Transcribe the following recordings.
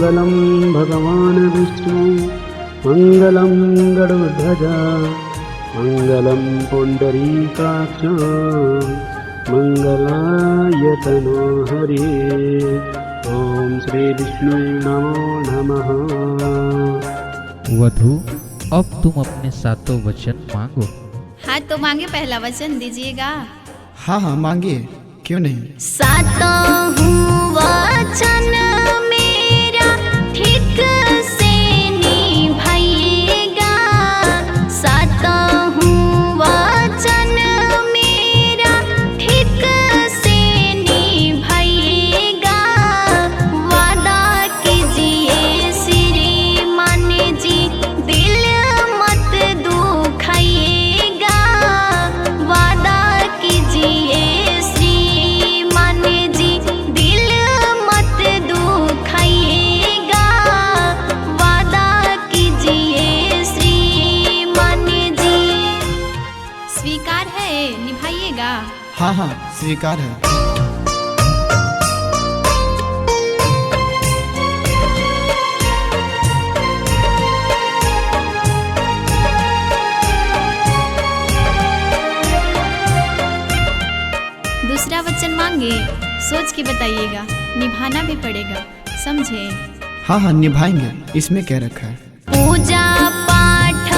मङ्गलं भगवान् विष्णु मङ्गलं गरुडध्वज मङ्गलं पुण्डरीकाक्ष मङ्गलाय तनो हरे। ओम श्री विष्णु नमो नमः। वधू, अब तुम अपने सातों वचन मांगो। हाँ तो मांगे, पहला वचन दीजिएगा। हाँ हाँ मांगिए, क्यों नहीं। सातों वचन मेरा ठीक से निभाइएगा। सातों वचन मेरा ठीक से निभाइएगा। वादा कीजिए श्रीमान जी, दिल मत दुखाइएगा। वादा कीजिए श्रीमान जी, दिल मत दुखाइएगा। वादा कीजिए श्रीमान जी। स्वीकार है, निभाइएगा। हाँ हाँ स्वीकार है। दूसरा वचन मांगे, सोच के बताइएगा, निभाना भी पड़ेगा, समझे। हाँ हाँ निभाएंगे, इसमें क्या रखा है। पूजा पाठ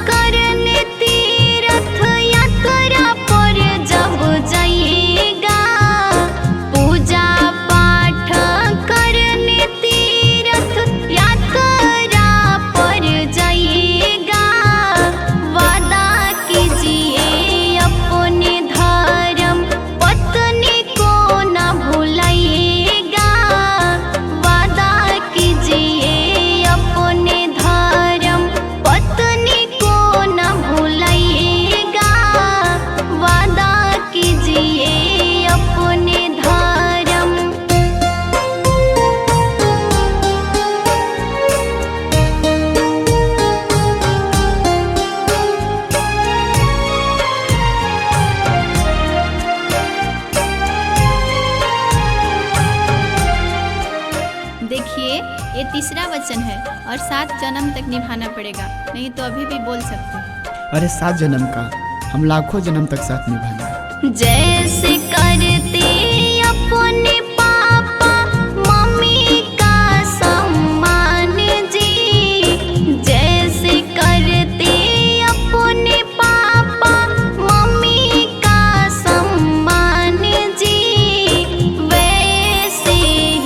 करने तीर्थ यात्रा पर जब जाइएगा। पूजा पाठ करने तीर्थ यात्रा पर जाइएगा। वादा कीजिए अपने धर्म पत्नी को न भुलाइएगा। वादा कीजिए अपने धर्म पत्नी को न भुलाइएगा। वादा कीजिए अपने धर्म। देखिए, ये तीसरा वचन है और 7 जन्म तक निभाना पड़ेगा, नहीं तो अभी भी बोल सकते हैं। अरे 7 जन्म का, हम लाखों जन्म तक साथ निभाएंगे। जैसे करते अपने पापा मम्मी का सम्मान जी। जैसे करते अपने पापा मम्मी का सम्मान जी। वैसे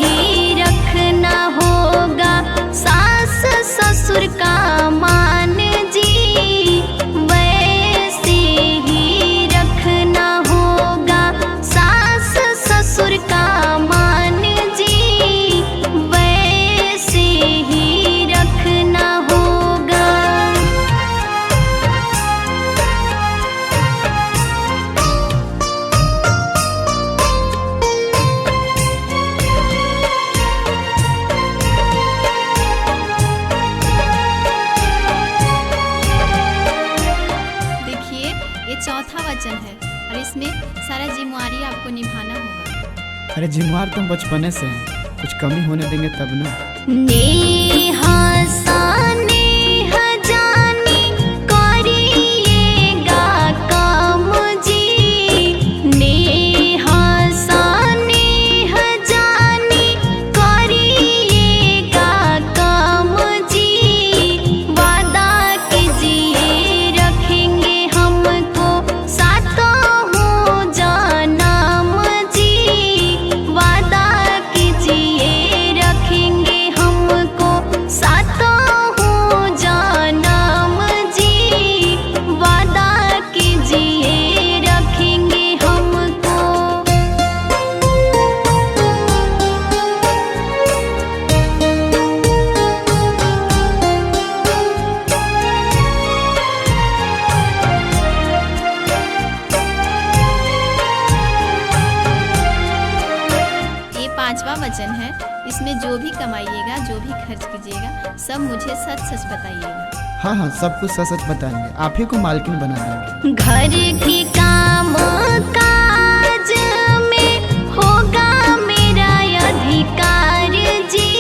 ही रखना होगा सास ससुर का मान जी। वैसे ही रखना होगा सास ससुर का मान जी। वैसे ही रखना होगा। देखिए, ये चौथा वचन है और इसमें सारा जिम्मेवारी आपको निभाना होगा। अरे जिम्मेवार तो हम बचपने से हैं, कुछ कमी होने देंगे तब ना। नेहा सानेह जानी करिएगा काम जी। नेहा सानेह जानी करिएगा काम जी। वादा कीजिए रखेंगे हमको सातों जन्म जी। वादा कीजिए रखेंगे हमको सातों जन्म जी। वादा कीजिए रखेंगे हमको। ये 5वां वचन है, इसमें जो भी कमाइएगा, जो भी खर्च कीजिएगा, सब मुझे सच सच बताइएगा। हाँ हाँ सब कुछ सच सच बताएंगे, आप ही को मालकिन बना देंगे। घर की काम काज में होगा मेरा अधिकार जी।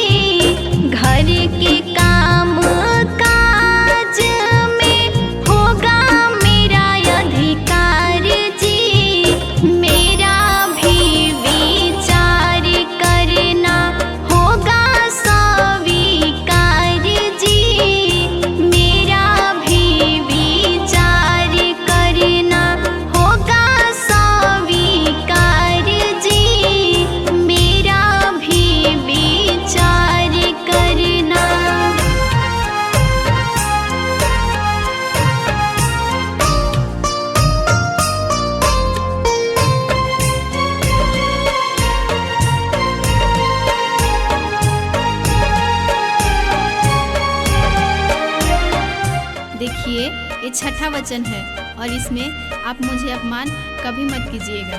वचन है और इसमें आप मुझे अपमान कभी मत कीजिएगा।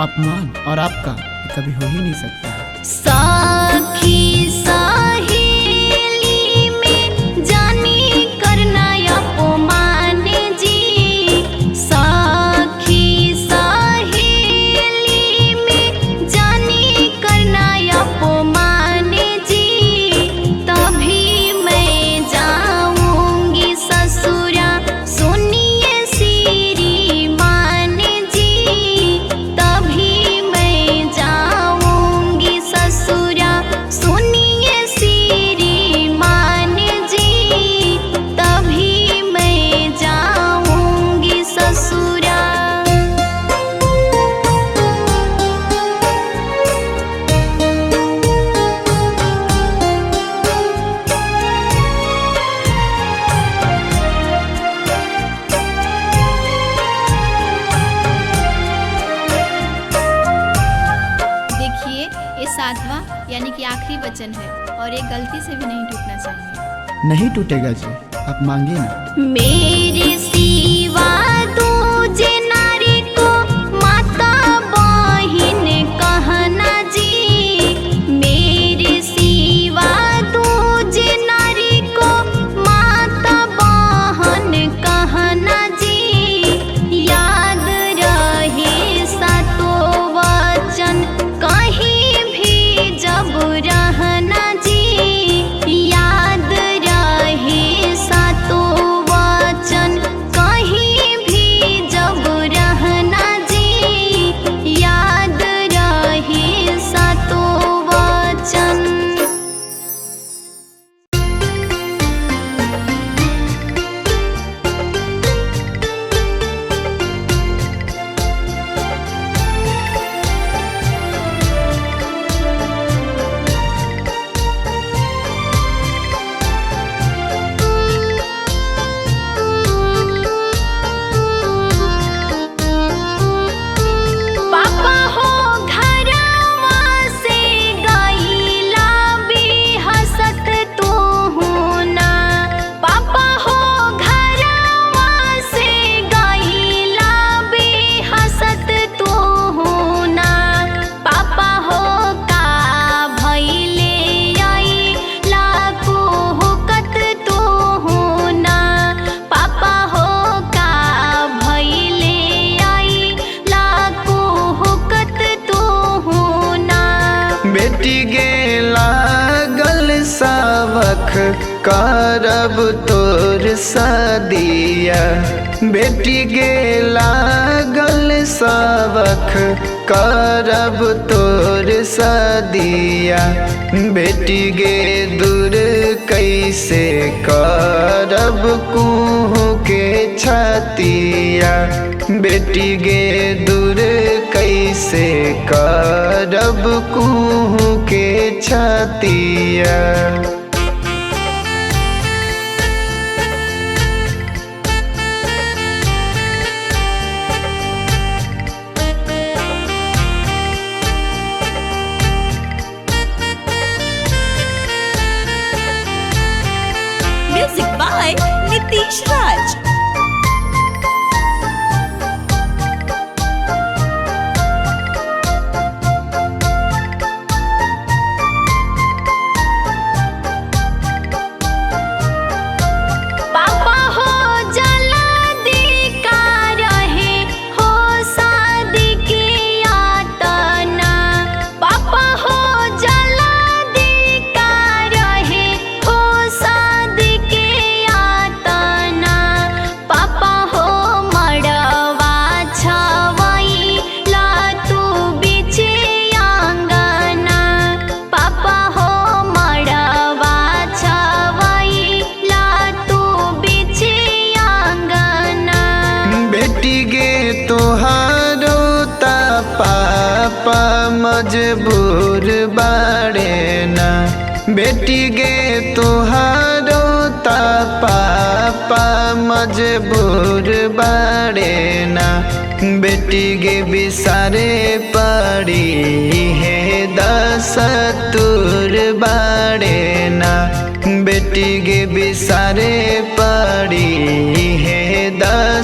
अपमान और आपका कभी हो ही नहीं सकता। साखी साहेली में जानी करना अपमान जी, साखी साहेली में जानी करना अपमान जी, तभी मैं जाऊंगी ससुरा सुनिए श्रीमान जी, तभी मैं जाऊंगी ससुरा सुनिए श्रीमान जी, तभी मैं जाऊंगी ससुरा। देखिए ये 7वां यानी कि आखिरी वचन है और ये गलती से भी नहीं टूटना चाहिए। नहीं टूटेगा जी, आप मांगिए ना। मेरे सिवा दूजे नारी को माता बहिन कहना जी, मेरे सिवा दूजे नारी को माता बहन कहना जी, याद रहे सातों वचन कहीं भी जब रहना जी, याद रहे सातों वचन कहीं भी जब रहना जी, याद रहे सातों वचन। पापा हो घरवा से गईला भी हंसत तू हो ना, पापा हो घरवा से गईला भी हंसत तू हो ना, पापा हो का भइले आइला कुहुकत तू हो ना, पापा हो का भइले आइला कुहुकत तू हो ना। बेटी गे लागल सावख करब तोर सदिया, बेटी गे लागल सावख करब तोर सदिया, बेटी गे दूर कैसे करब कुहू के छतिया, बेटी गे दूर कैसे करब कुहू के छतिया। Music by Nitish Raj. पापा हो जल्दी का रहे हो शादी की यातना, पापा हो जल्दी का रहे हो शादी की यातना, पापा हो मड़वा छवई ला तू बीचे आंगना, पापा हो मड़वा छवई ला तू बीचे आंगना। बेटी गे तोहारो ता पापा मजबूर बाड़े ना, बेटी गे तोहारो ता पापा मजबूर बाड़े ना, बेटी गे बिसारे पड़ी है दस्तूर बाड़े ना, बेटी गे बिसारे पड़ी है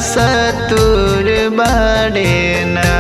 सतुर बाड़े ना।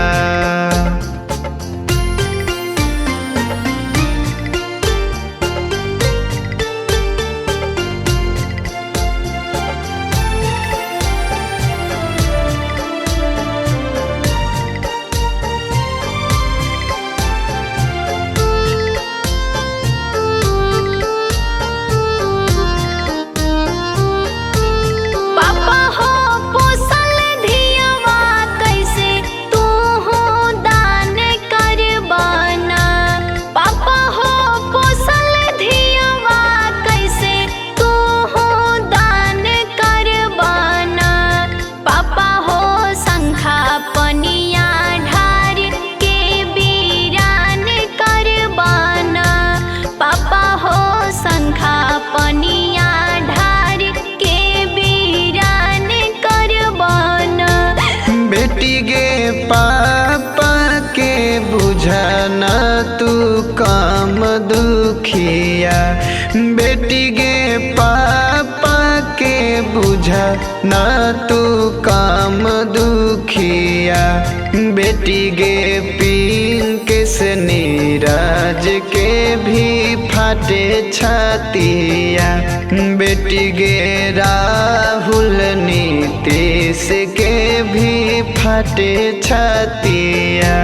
पापा हो पोसल धियवा कैसे तू हो दान करबाना। पापा हो पोसल धियवा कैसे तू हो दान करबाना। पापा हो शंखा पनिया ढार के बीरान करबाना। पापा हो शंखा पनिया ढार के बीरान करबाना। बेटी गे पापा के बुझाना तू काम दुखिया। बेटी गे पापा के बुझाना तू काम दुखिया। बेटी गे पिंकेश नीरज के भी फाटे छातिया। बेटी गे राहुल नीतीश के भी फाटे छातिया।